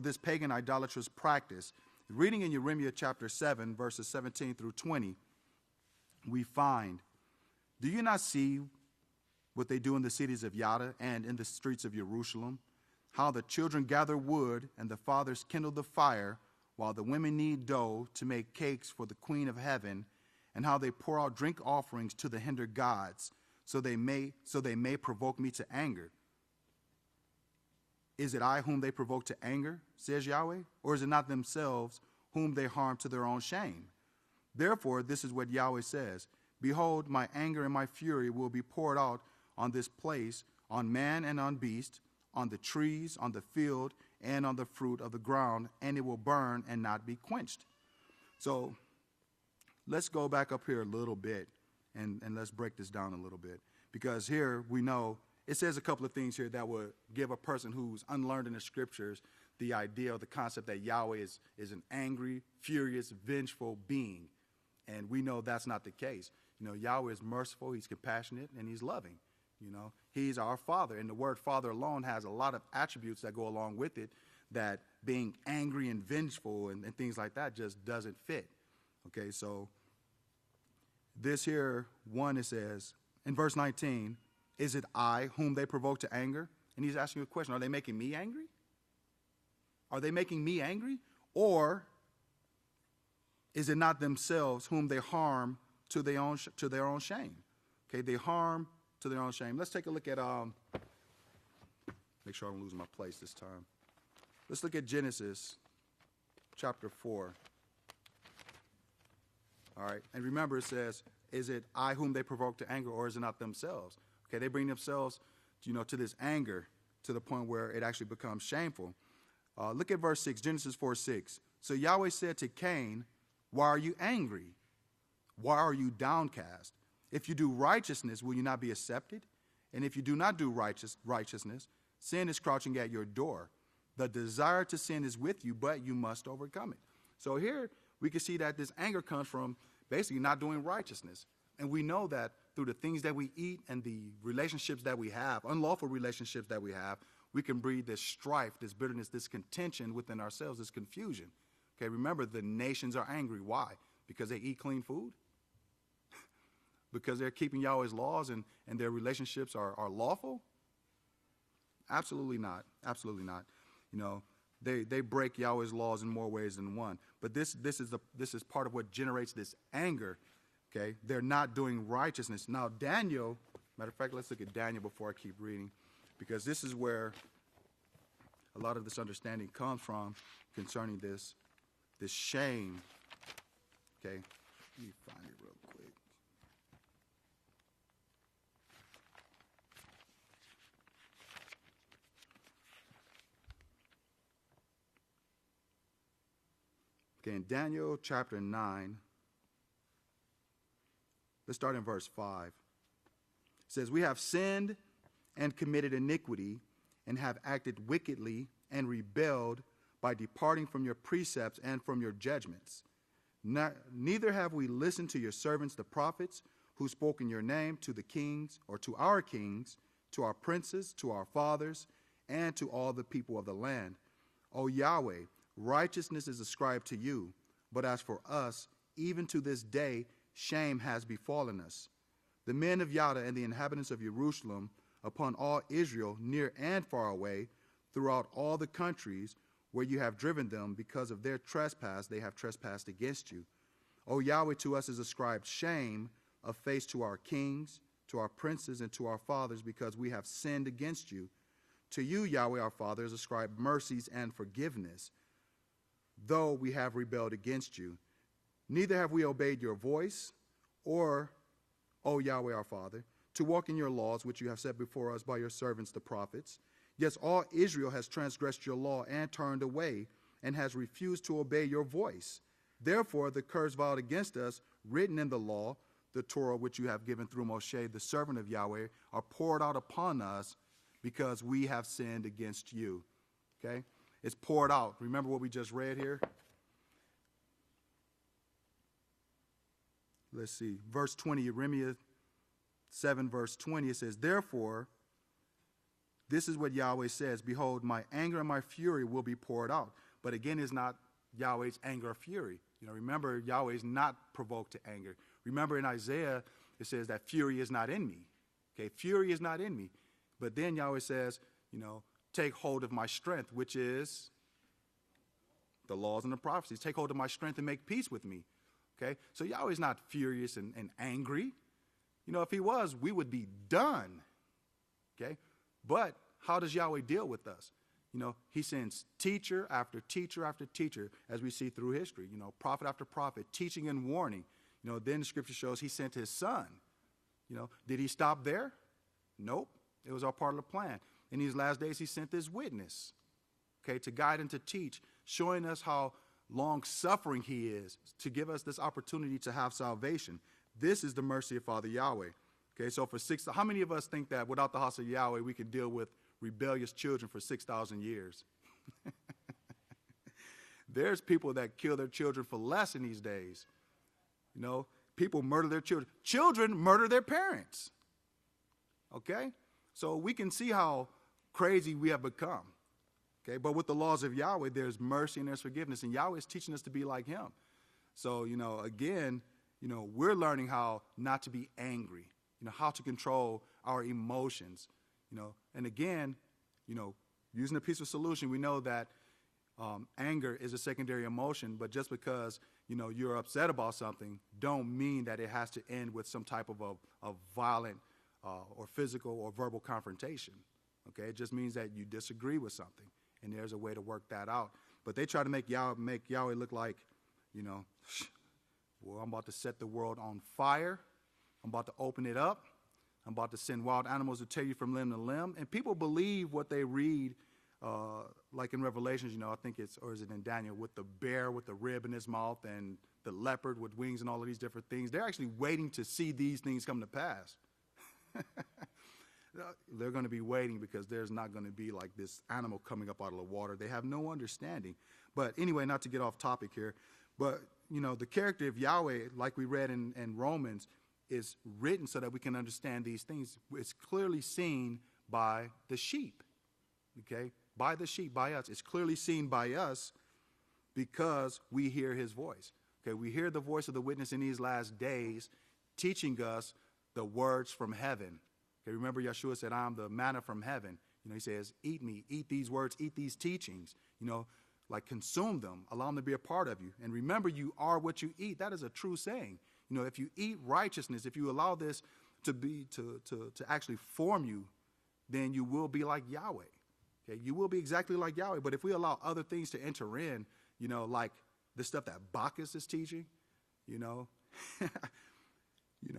this pagan idolatrous practice. Reading in Jeremiah chapter 7, verses 17 through 20, we find, do you not see what they do in the cities of Yada and in the streets of Jerusalem? How the children gather wood and the fathers kindle the fire, while the women knead dough to make cakes for the queen of heaven, and how they pour out drink offerings to the hinder gods, so they may provoke me to anger. Is it I whom they provoke to anger, says Yahweh? Or is it not themselves whom they harm to their own shame? Therefore, this is what Yahweh says, behold, my anger and my fury will be poured out on this place, on man and on beast, on the trees, on the field, and on the fruit of the ground, and it will burn and not be quenched. So let's go back up here a little bit, and let's break this down a little bit. Because here we know, it says a couple of things here that would give a person who's unlearned in the scriptures the idea or the concept that Yahweh is an angry, furious, vengeful being. And we know that's not the case. Yahweh is merciful, he's compassionate, and he's loving. He's our father, and the word father alone has a lot of attributes that go along with it, that being angry and vengeful and things like that just doesn't fit. Okay, so this here one, it says in verse 19, is it I whom they provoke to anger? And he's asking a question, are they making me angry? Are they making me angry? Or is it not themselves whom they harm to their own shame? Okay, they harm to their own shame. Let's take a look at, make sure I don't lose my place this time. Let's look at Genesis chapter 4. All right, and remember it says, is it I whom they provoke to anger, or is it not themselves? Okay, they bring themselves, to this anger to the point where it actually becomes shameful. Look at verse 6, Genesis 4:6. So Yahweh said to Cain, why are you angry? Why are you downcast? If you do righteousness, will you not be accepted? And if you do not do righteousness, sin is crouching at your door. The desire to sin is with you, but you must overcome it. So here we can see that this anger comes from basically not doing righteousness. And we know that through the things that we eat and the relationships that we have, unlawful relationships that we have, we can breed this strife, this bitterness, this contention within ourselves, this confusion. Okay, remember, the nations are angry. Why? Because they eat clean food? Because they're keeping Yahweh's laws and their relationships are lawful? Absolutely not. Absolutely not. You know, they break Yahweh's laws in more ways than one. But this is part of what generates this anger. Okay, they're not doing righteousness. Now, Daniel, matter of fact, let's look at Daniel before I keep reading, because this is where a lot of this understanding comes from concerning this shame. Okay, let me find it real quick. Okay, in Daniel chapter 9, let's start in verse 5. It says, "We have sinned and committed iniquity and have acted wickedly and rebelled by departing from your precepts and from your judgments. Neither have we listened to your servants, the prophets, who spoke in your name to the kings, or to our kings, to our princes, to our fathers, and to all the people of the land. O Yahweh, righteousness is ascribed to you, but as for us, even to this day, shame has befallen us. The men of Yada and the inhabitants of Jerusalem, upon all Israel, near and far away, throughout all the countries where you have driven them, because of their trespass, they have trespassed against you. O Yahweh, to us is ascribed shame of face to our kings, to our princes, and to our fathers, because we have sinned against you. To you, Yahweh, our Father, is ascribed mercies and forgiveness, though we have rebelled against you. Neither have we obeyed your voice, or, O Yahweh our Father, to walk in your laws, which you have set before us by your servants the prophets. Yes, all Israel has transgressed your law and turned away, and has refused to obey your voice. Therefore, the curse vowed against us, written in the law, the Torah which you have given through Moshe, the servant of Yahweh, are poured out upon us, because we have sinned against you." Okay? It's poured out. Remember what we just read here? Let's see. Verse 20, Jeremiah 7, verse 20, it says, "Therefore, this is what Yahweh says, behold, my anger and my fury will be poured out." But again, it's not Yahweh's anger or fury. You know, remember, Yahweh is not provoked to anger. Remember in Isaiah, it says that fury is not in me. Okay, fury is not in me. But then Yahweh says, you know, take hold of my strength, which is the laws and the prophecies. Take hold of my strength and make peace with me. Okay, so Yahweh's not furious and angry. You know, if he was, we would be done. Okay, but how does Yahweh deal with us? You know, he sends teacher after teacher after teacher, as we see through history. You know, prophet after prophet, teaching and warning. You know, then the scripture shows he sent his son. You know, did he stop there? Nope. It was all part of the plan. In these last days, he sent this witness, okay, to guide and to teach, showing us how long-suffering he is, to give us this opportunity to have salvation. This is the mercy of Father Yahweh. Okay, so how many of us think that without the house of Yahweh, we can deal with rebellious children for 6,000 years? There's people that kill their children for less in these days. You know, people murder their children. Children murder their parents. Okay? So we can see how crazy we have become. Okay? But with the laws of Yahweh, there's mercy and there's forgiveness. And Yahweh is teaching us to be like him. So, you know, again, you know, we're learning how not to be angry. You know, how to control our emotions. You know, and again, you know, using a peaceful solution, we know that anger is a secondary emotion, but just because, you know, you're upset about something, don't mean that it has to end with some type of a violent or physical or verbal confrontation. Okay, it just means that you disagree with something, and there's a way to work that out. But they try to make Yahweh look like, you know, well, I'm about to set the world on fire. I'm about to open it up. I'm about to send wild animals to tear you from limb to limb. And people believe what they read, like in Revelations, you know, I think or is it in Daniel, with the bear with the rib in his mouth and the leopard with wings and all of these different things. They're actually waiting to see these things come to pass. They're going to be waiting because there's not going to be like this animal coming up out of the water. They have no understanding. But anyway, not to get off topic here, but, the character of Yahweh, like we read in Romans, is written so that we can understand these things. It's clearly seen by the sheep, okay? By the sheep, by us. It's clearly seen by us because we hear his voice. Okay, we hear the voice of the witness in these last days teaching us the words from heaven. Okay, remember Yeshua said, I am the manna from heaven. He says, eat me, eat these words, eat these teachings, like consume them, allow them to be a part of you. And remember, you are what you eat. That is a true saying. If you eat righteousness, if you allow this to actually form you, then you will be like Yahweh. Okay, you will be exactly like Yahweh. But if we allow other things to enter in, like the stuff that Bacchus is teaching,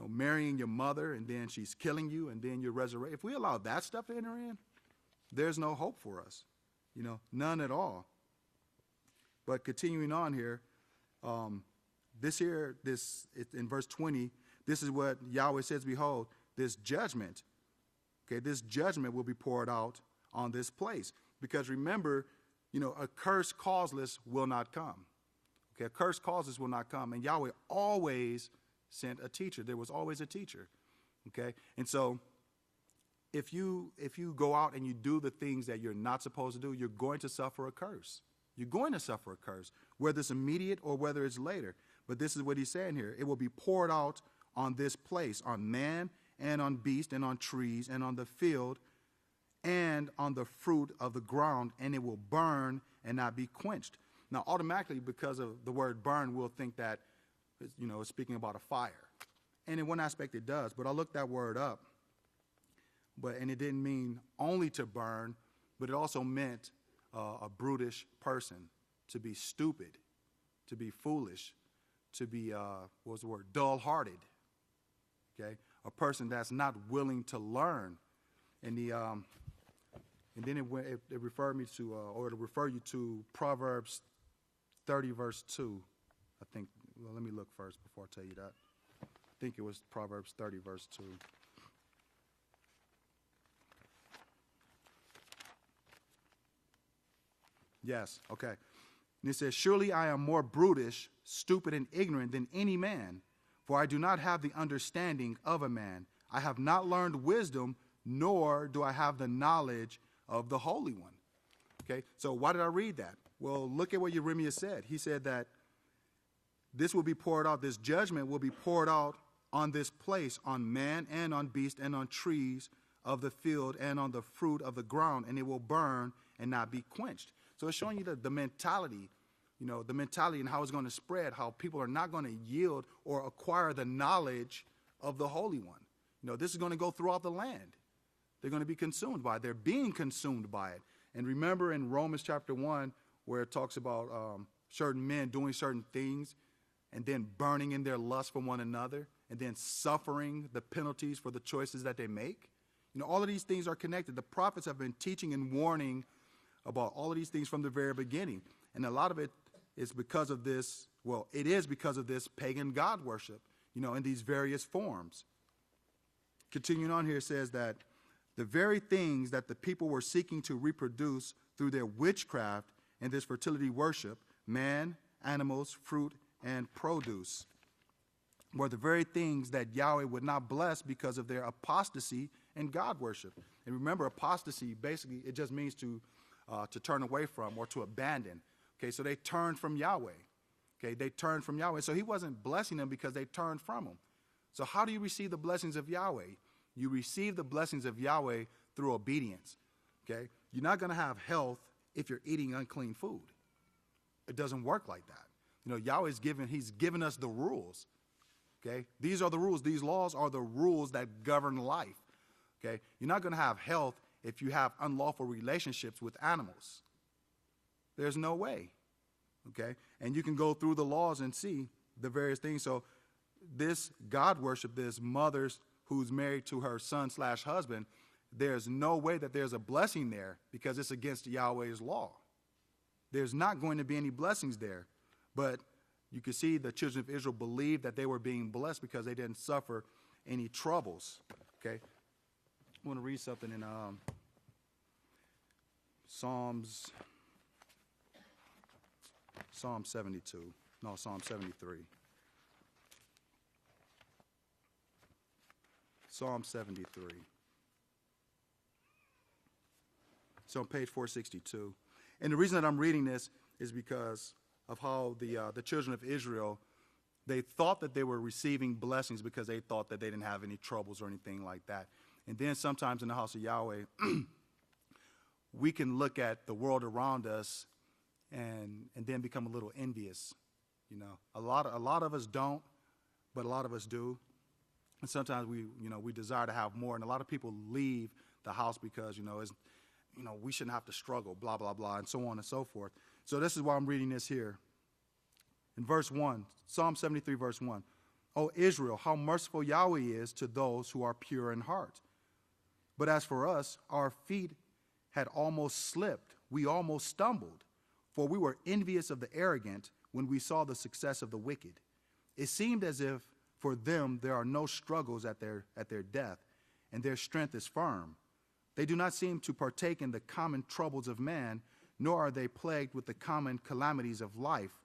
marrying your mother and then she's killing you and then you're resurrected. If we allow that stuff to enter in, there's no hope for us, none at all. But continuing on here, this in verse 20, this is what Yahweh says, behold, this judgment will be poured out on this place. Because remember, a curse causeless will not come. Okay, a curse causeless will not come. And Yahweh always sent a teacher. There was always a teacher. Okay, and so if you go out and you do the things that you're not supposed to do, you're going to suffer a curse. You're going to suffer a curse, whether it's immediate or whether it's later. But this is what he's saying here. It will be poured out on this place, on man and on beast and on trees and on the field and on the fruit of the ground, and it will burn and not be quenched. Now, automatically, because of the word burn, we'll think that, it's speaking about a fire. And in one aspect it does, but I looked that word up. And it didn't mean only to burn, but it also meant a brutish person, to be stupid, to be foolish, to be, dull-hearted, okay? A person that's not willing to learn. And then it referred me to, or to refer you to Proverbs 30, verse 2, I think. Well, let me look first before I tell you that. I think it was Proverbs 30, verse 2. Yes, okay. And it says, surely I am more brutish, stupid, and ignorant than any man, for I do not have the understanding of a man. I have not learned wisdom, nor do I have the knowledge of the Holy One. Okay, so why did I read that? Well, look at what Yeremiah said. He said that this will be poured out, this judgment will be poured out on this place, on man and on beast and on trees of the field and on the fruit of the ground, and it will burn and not be quenched. So it's showing you the mentality, the mentality and how it's going to spread, how people are not going to yield or acquire the knowledge of the Holy One. This is going to go throughout the land. They're going to be consumed by it. They're being consumed by it. And remember in Romans chapter 1, where it talks about certain men doing certain things and then burning in their lust for one another and then suffering the penalties for the choices that they make. All of these things are connected. The prophets have been teaching and warning about all of these things from the very beginning. And a lot of it is because of this, it is because of this pagan God worship, in these various forms. Continuing on here, it says that the very things that the people were seeking to reproduce through their witchcraft and this fertility worship, man, animals, fruit, and produce, were the very things that Yahweh would not bless because of their apostasy and God worship. And remember, apostasy, basically, it just means to turn away from or to abandon. Okay, so they turned from Yahweh. Okay, they turned from Yahweh. So he wasn't blessing them because they turned from him. So how do you receive the blessings of Yahweh? You receive the blessings of Yahweh through obedience. Okay, you're not going to have health if you're eating unclean food. It doesn't work like that. Yahweh's he's given us the rules. Okay, these are the rules. These laws are the rules that govern life. Okay, you're not going to have health if you have unlawful relationships with animals. There's no way. Okay, and you can go through the laws and see the various things. So this God worship, this mother who's married to her son/husband, there's no way that there's a blessing there because it's against Yahweh's law. There's not going to be any blessings there. But you can see the children of Israel believed that they were being blessed because they didn't suffer any troubles. Okay. I want to read something in Psalm 72. No, Psalm 73. Psalm 73. It's on page 462. And the reason that I'm reading this is because of how the children of Israel, they thought that they were receiving blessings because they thought that they didn't have any troubles or anything like that. And then sometimes in the house of Yahweh, we can look at the world around us and then become a little envious. You know, a lot of us don't, but a lot of us do. And sometimes we desire to have more. And a lot of people leave the house because, we shouldn't have to struggle, blah, blah, blah, and so on and so forth. So this is why I'm reading this here. In verse 1, Psalm 73, verse 1. O Israel, how merciful Yahweh is to those who are pure in heart. But as for us, our feet had almost slipped. We almost stumbled. For we were envious of the arrogant when we saw the success of the wicked. It seemed as if for them there are no struggles at their death, and their strength is firm. They do not seem to partake in the common troubles of man, nor are they plagued with the common calamities of life,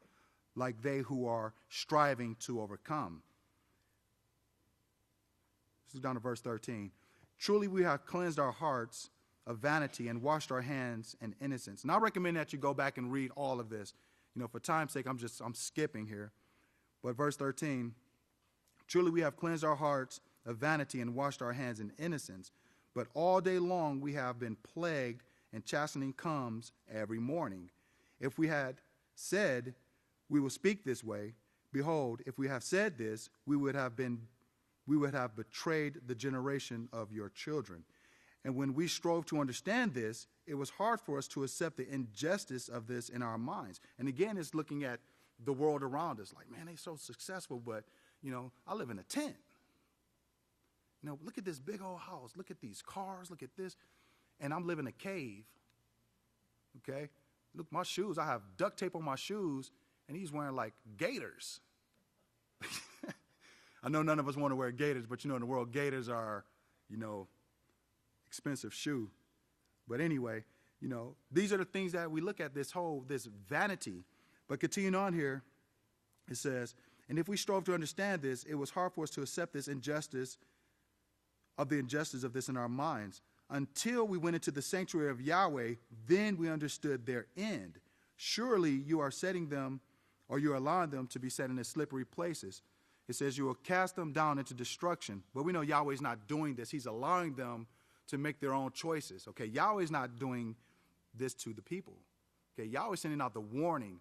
like they who are striving to overcome. This is down to verse 13. Truly we have cleansed our hearts of vanity and washed our hands in innocence. And I recommend that you go back and read all of this. For time's sake, I'm skipping here. But verse 13, truly we have cleansed our hearts of vanity and washed our hands in innocence. But all day long we have been plagued, and chastening comes every morning. If we had said, we will speak this way, behold, if we have said this, we would have betrayed the generation of your children. And when we strove to understand this, it was hard for us to accept the injustice of this in our minds. And again, it's looking at the world around us like, man, they're so successful, but, I live in a tent. Look at this big old house. Look at these cars. Look at this. And I'm living in a cave. Okay? Look, my shoes. I have duct tape on my shoes, and he's wearing like gaiters. I know none of us want to wear gaiters, but in the world, gaiters are, expensive shoe. But anyway, these are the things that we look at, this vanity. But continuing on here, it says, and if we strove to understand this, it was hard for us to accept this injustice of this in our minds. Until we went into the sanctuary of Yahweh, then we understood their end. Surely you are setting them, or you are allowing them to be set in slippery places. It says you will cast them down into destruction. But we know Yahweh's not doing this. He's allowing them to make their own choices. Okay, Yahweh's not doing this to the people. Okay, Yahweh's sending out the warning,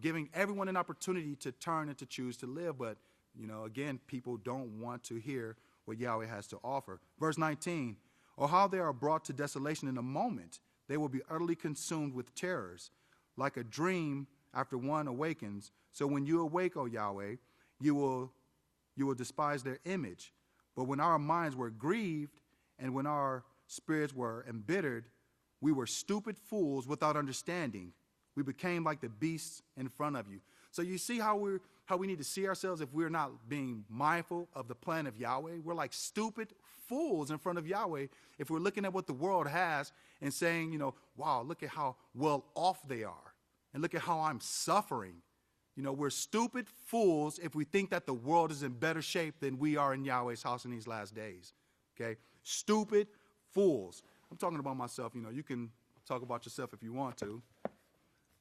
giving everyone an opportunity to turn and to choose to live. But, again, people don't want to hear what Yahweh has to offer. Verse 19, or how they are brought to desolation in a moment. They will be utterly consumed with terrors, like a dream after one awakens. So when you awake, O Yahweh, you will despise their image. But when our minds were grieved and when our spirits were embittered, we were stupid fools without understanding. We became like the beasts in front of you. So you see how we need to see ourselves if we're not being mindful of the plan of Yahweh. We're like stupid fools in front of Yahweh if we're looking at what the world has and saying, wow, look at how well off they are. And look at how I'm suffering. We're stupid fools if we think that the world is in better shape than we are in Yahweh's house in these last days. Okay? Stupid fools. I'm talking about myself. You can talk about yourself if you want to.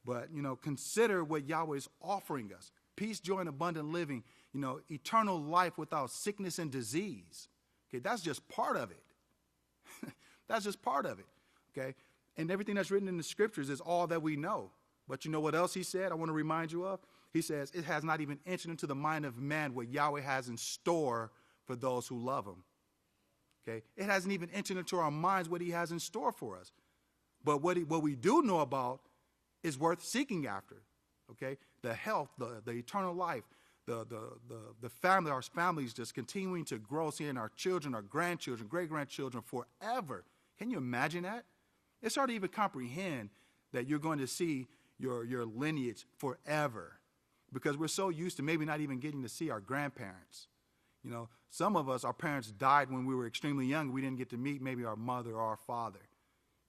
But, consider what Yahweh is offering us. Peace, joy, and abundant living. Eternal life without sickness and disease. Okay, that's just part of it. That's just part of it. Okay? And everything that's written in the scriptures is all that we know. But you know what else he said I want to remind you of? He says, it has not even entered into the mind of man what Yahweh has in store for those who love him. Okay? It hasn't even entered into our minds what he has in store for us. But what we do know about is worth seeking after. Okay? The health, the eternal life, the family, our families just continuing to grow, seeing our children, our grandchildren, great-grandchildren forever. Can you imagine that? It's hard to even comprehend that you're going to see your lineage forever, because we're so used to maybe not even getting to see our grandparents. You know, some of us, our parents died when we were extremely young. We didn't get to meet maybe our mother or our father.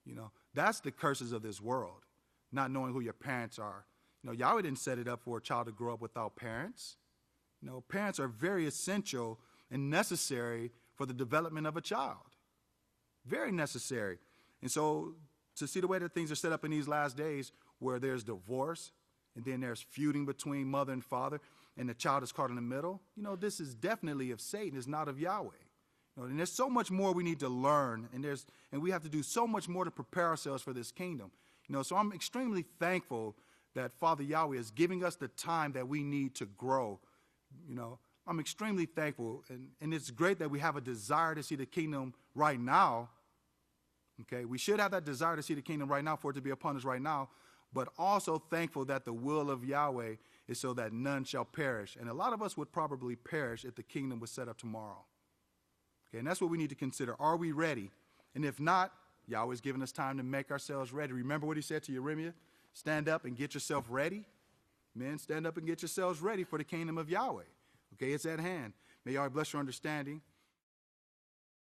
You know, that's the curses of this world, not knowing who your parents are. You know, Yahweh didn't set it up for a child to grow up without parents. You know, parents are very essential and necessary for the development of a child. Very necessary. And so to see the way that things are set up in these last days, where there's divorce and then there's feuding between mother and father, and the child is caught in the middle, you know, this is definitely of Satan. It's not of Yahweh. You know, and there's so much more we need to learn, and we have to do so much more to prepare ourselves for this kingdom. You know, so I'm extremely thankful that Father Yahweh is giving us the time that we need to grow. You know, I'm extremely thankful, and it's great that we have a desire to see the kingdom right now. Okay, we should have that desire to see the kingdom right now, for it to be upon us right now, but also thankful that the will of Yahweh is so that none shall perish. And a lot of us would probably perish if the kingdom was set up tomorrow. Okay, and that's what we need to consider. Are we ready? And if not, Yahweh's given us time to make ourselves ready. Remember what he said to Jeremiah? Stand up and get yourself ready. Men, stand up and get yourselves ready for the kingdom of Yahweh. Okay, it's at hand. May Yahweh bless your understanding.